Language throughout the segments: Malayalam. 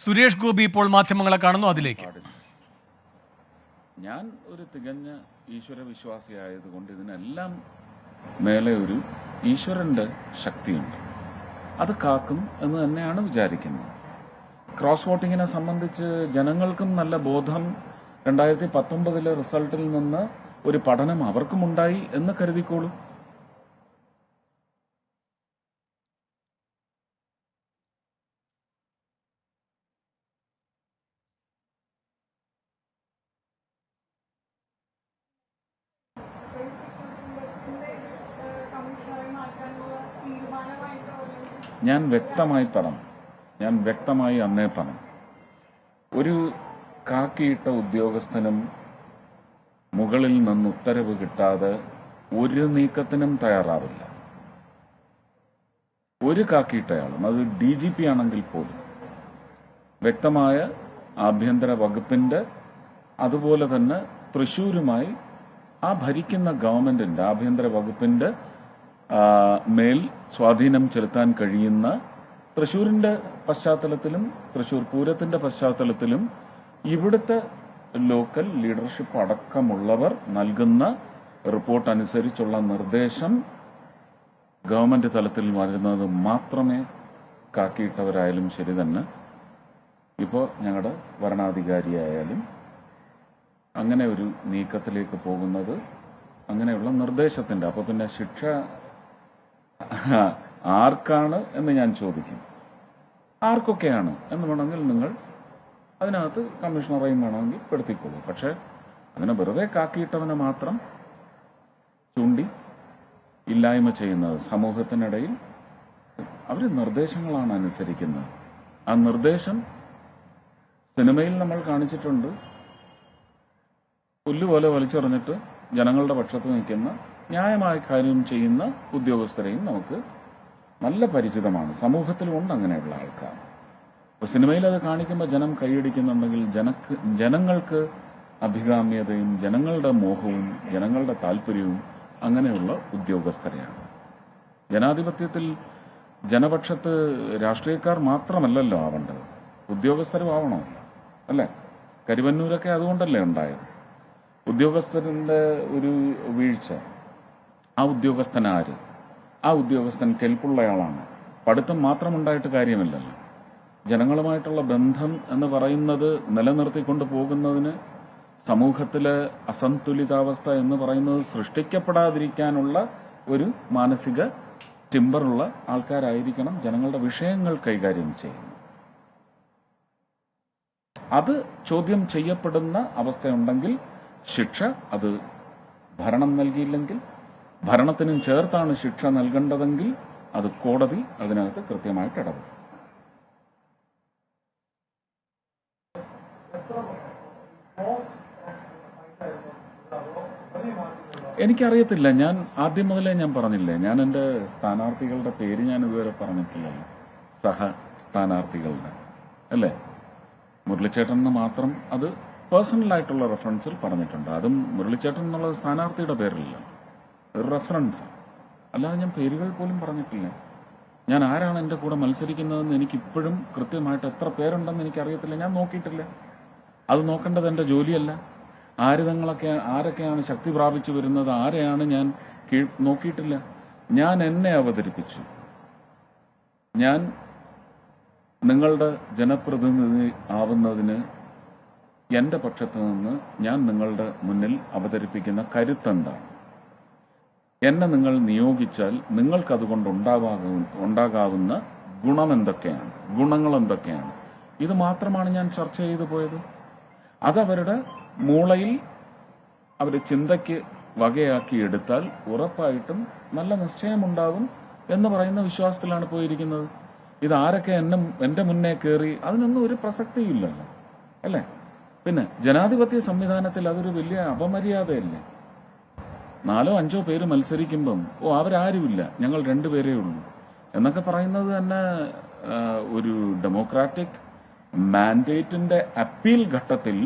സുരേഷ് ഗോപി ഇപ്പോൾ മാധ്യമങ്ങളെ കാണുന്നു, അതിലേക്ക്. ഞാൻ ഒരു തികഞ്ഞ ഈശ്വര വിശ്വാസിയായതുകൊണ്ട് ഇതിനെല്ലാം മേലെ ഒരു ഈശ്വരന്റെ ശക്തിയുണ്ട്, അത് കാക്കും എന്ന് തന്നെയാണ് വിചാരിക്കുന്നത്. ക്രോസ് വോട്ടിങ്ങിനെ സംബന്ധിച്ച് ജനങ്ങൾക്കും നല്ല ബോധം 2019 റിസൾട്ടിൽ നിന്ന് ഒരു പഠനം അവർക്കുമുണ്ടായി എന്ന് കരുതിക്കോളൂ. ഞാൻ വ്യക്തമായി അന്നേ പറഞ്ഞു, ഒരു കാക്കിയിട്ട ഉദ്യോഗസ്ഥനും മുകളിൽ നിന്ന് ഉത്തരവ് കിട്ടാതെ ഒരു നീക്കത്തിനും തയ്യാറാവില്ല. ഒരു കാക്കിയിട്ടയാളും, അത് DGP ആണെങ്കിൽ പോലും വ്യക്തമായ ആഭ്യന്തര വകുപ്പിന്റെ, അതുപോലെ തന്നെ തൃശൂരുമായി ആ ഭരിക്കുന്ന ഗവൺമെന്റിന്റെ ആഭ്യന്തര വകുപ്പിന്റെ മേൽ സ്വാധീനം ചെലുത്താൻ കഴിയുന്ന, തൃശൂരിന്റെ പശ്ചാത്തലത്തിലും തൃശൂർ പൂരത്തിന്റെ പശ്ചാത്തലത്തിലും ഇവിടുത്തെ ലോക്കൽ ലീഡർഷിപ്പ് അടക്കമുള്ളവർ നൽകുന്ന റിപ്പോർട്ട് അനുസരിച്ചുള്ള നിർദ്ദേശം ഗവൺമെന്റ് തലത്തിൽ വരുന്നത് മാത്രമേ കാക്കിയിട്ടവരായാലും ശരി തന്നെ, ഇപ്പോൾ ഞങ്ങളുടെ ഭരണാധികാരിയായാലും അങ്ങനെ ഒരു നീക്കത്തിലേക്ക് പോകുന്നത്, അങ്ങനെയുള്ള നിർദ്ദേശത്തിന്റെ, അപ്പൊ പിന്നെ ശിക്ഷ ആർക്കാണ് എന്ന് ഞാൻ ചോദിക്കും. ആർക്കൊക്കെയാണ് എന്ന് വേണമെങ്കിൽ നിങ്ങൾ അതിനകത്ത് കമ്മീഷണറേയും വേണമെങ്കിൽ പെടുത്തിക്കോളൂ. പക്ഷെ അങ്ങനെ വെറുതെ കാക്കിയിട്ടവനെ മാത്രം ചൂണ്ടി ഇല്ലായ്മ ചെയ്യുന്നത്, സമൂഹത്തിനിടയിൽ അവർ നിർദ്ദേശങ്ങളാണ് അനുസരിക്കുന്നത്. ആ നിർദ്ദേശം സിനിമയിൽ നമ്മൾ കാണിച്ചിട്ടുണ്ട്. പുല്ലുപോലെ വലിച്ചെറിഞ്ഞിട്ട് ജനങ്ങളുടെ പക്ഷത്ത് നിൽക്കുന്ന, ന്യായമായ കാര്യം ചെയ്യുന്ന ഉദ്യോഗസ്ഥരെയും നമുക്ക് നല്ല പരിചിതമാണ്. സമൂഹത്തിലുണ്ട് അങ്ങനെയുള്ള ആൾക്കാർ. അപ്പോൾ സിനിമയിൽ അത് കാണിക്കുമ്പോൾ ജനം കൈയടിക്കുന്നുണ്ടെങ്കിൽ ജനങ്ങൾക്ക് അഭികാമ്യതയും ജനങ്ങളുടെ മോഹവും ജനങ്ങളുടെ താല്പര്യവും അങ്ങനെയുള്ള ഉദ്യോഗസ്ഥരെയാണ്. ജനാധിപത്യത്തിൽ ജനപക്ഷത്ത് രാഷ്ട്രീയക്കാർ മാത്രമല്ലല്ലോ ആവേണ്ടത്, ഉദ്യോഗസ്ഥരും ആവണമല്ലോ, അല്ലേ? കരുവന്നൂരൊക്കെ അതുകൊണ്ടല്ലേ ഉണ്ടായത്. ഉദ്യോഗസ്ഥരുടെ ഒരു വീഴ്ച, ആ ഉദ്യോഗസ്ഥൻ ആര്? ആ ഉദ്യോഗസ്ഥൻ കെൽപ്പുള്ളയാളാണ്. പഠിത്തം മാത്രമുണ്ടായിട്ട് കാര്യമില്ലല്ലോ. ജനങ്ങളുമായിട്ടുള്ള ബന്ധം എന്ന് പറയുന്നത് നിലനിർത്തിക്കൊണ്ട് പോകുന്നതിന് സമൂഹത്തിലെ അസന്തുലിതാവസ്ഥ എന്ന് പറയുന്നത് സൃഷ്ടിക്കപ്പെടാതിരിക്കാനുള്ള ഒരു മാനസിക ടിമ്പറുള്ള ആൾക്കാരായിരിക്കണം ജനങ്ങളുടെ വിഷയങ്ങൾ കൈകാര്യം ചെയ്യുന്നത്. അത് ചോദ്യം ചെയ്യപ്പെടുന്ന അവസ്ഥയുണ്ടെങ്കിൽ ശിക്ഷ, അത് ഭരണം നൽകിയില്ലെങ്കിൽ, ഭരണത്തിനും ചേർത്താണ് ശിക്ഷ നൽകേണ്ടതെങ്കിൽ അത് കോടതി അതിനകത്ത് കൃത്യമായിട്ട് ഇടപെടും. എനിക്കറിയത്തില്ല. ഞാൻ ആദ്യം മുതലേ ഞാൻ പറഞ്ഞില്ലേ, ഞാൻ എൻ്റെ സ്ഥാനാർത്ഥികളുടെ പേര് ഞാൻ ഇതുവരെ പറഞ്ഞിട്ടില്ലല്ലോ, സഹ സ്ഥാനാർത്ഥികളുടെ, അല്ലേ? മുരളിച്ചേട്ടൻ മാത്രം അത് പേഴ്സണലായിട്ടുള്ള റെഫറൻസിൽ പറഞ്ഞിട്ടുണ്ട്. അതും മുരളിച്ചേട്ടൻ എന്നുള്ള സ്ഥാനാർത്ഥിയുടെ പേരില്ല, ഒരു റെഫറൻസ്. അല്ലാതെ ഞാൻ പേരുകൾ പോലും പറഞ്ഞിട്ടില്ല. ഞാൻ ആരാണ് എൻ്റെ കൂടെ മത്സരിക്കുന്നതെന്ന് എനിക്കിപ്പോഴും കൃത്യമായിട്ട് എത്ര പേരുണ്ടെന്ന് എനിക്കറിയത്തില്ല, ഞാൻ നോക്കിയിട്ടില്ല. അത് നോക്കേണ്ടത് എൻ്റെ ജോലിയല്ല. ആരൊക്കെയാണ് ശക്തി പ്രാപിച്ചു വരുന്നത്, ആരെയാണ് ഞാൻ നോക്കിയിട്ടില്ല. ഞാൻ എന്നെ അവതരിപ്പിച്ചു. ഞാൻ നിങ്ങളുടെ ജനപ്രതിനിധി ആവുന്നതിന് എൻ്റെ പക്ഷത്ത് നിന്ന് ഞാൻ നിങ്ങളുടെ മുന്നിൽ അവതരിപ്പിക്കുന്ന കരുത്തെന്താണ്? എന്നെ നിങ്ങൾ നിയോഗിച്ചാൽ നിങ്ങൾക്കതുകൊണ്ട് ഉണ്ടാകാവുന്ന ഗുണങ്ങൾ എന്തൊക്കെയാണ്? ഇത് മാത്രമാണ് ഞാൻ ചർച്ച ചെയ്തു പോയത്. അതവരുടെ മൂളയിൽ അവർ ചിന്തയ്ക്ക് വകയാക്കി എടുത്താൽ ഉറപ്പായിട്ടും നല്ല നിശ്ചയമുണ്ടാകും എന്ന് പറയുന്ന വിശ്വാസത്തിലാണ് പോയിരിക്കുന്നത്. ഇത് ആരൊക്കെ എൻ്റെ മുന്നേ കയറി, അതിനൊന്നും ഒരു പ്രസക്തിയില്ലല്ലോ, അല്ലേ? പിന്നെ ജനാധിപത്യ സംവിധാനത്തിൽ അതൊരു വലിയ അപമര്യാദയല്ലേ? 4-5 പേര് മത്സരിക്കുമ്പം അവരാരുമില്ല, ഞങ്ങൾ 2 പേരേ ഉള്ളൂ എന്നൊക്കെ പറയുന്നത് തന്നെ ഒരു ഡെമോക്രാറ്റിക് മാൻഡേറ്റിന്റെ അപ്പീൽ ഘട്ടത്തിൽ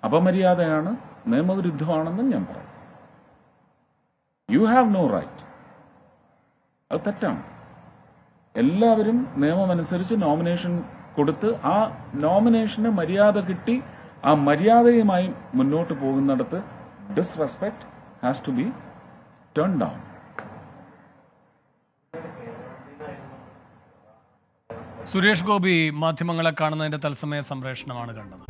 അപമര്യാദയാണ്, നിയമവിരുദ്ധമാണെന്നും ഞാൻ പറയും. You have no right. അത് തെറ്റാണ്. എല്ലാവരും നിയമമനുസരിച്ച് നോമിനേഷൻ കൊടുത്ത് ആ നോമിനേഷന് മര്യാദ കിട്ടി ആ മര്യാദയുമായി മുന്നോട്ട് പോകുന്നിടത്ത് disrespect has to be turn down. Suresh Gopi മാധ്യമങ്ങളെ കാണുന്നതിന്റെ തത്സമയ സംപ്രേഷണമാണ് കണ്ടത്.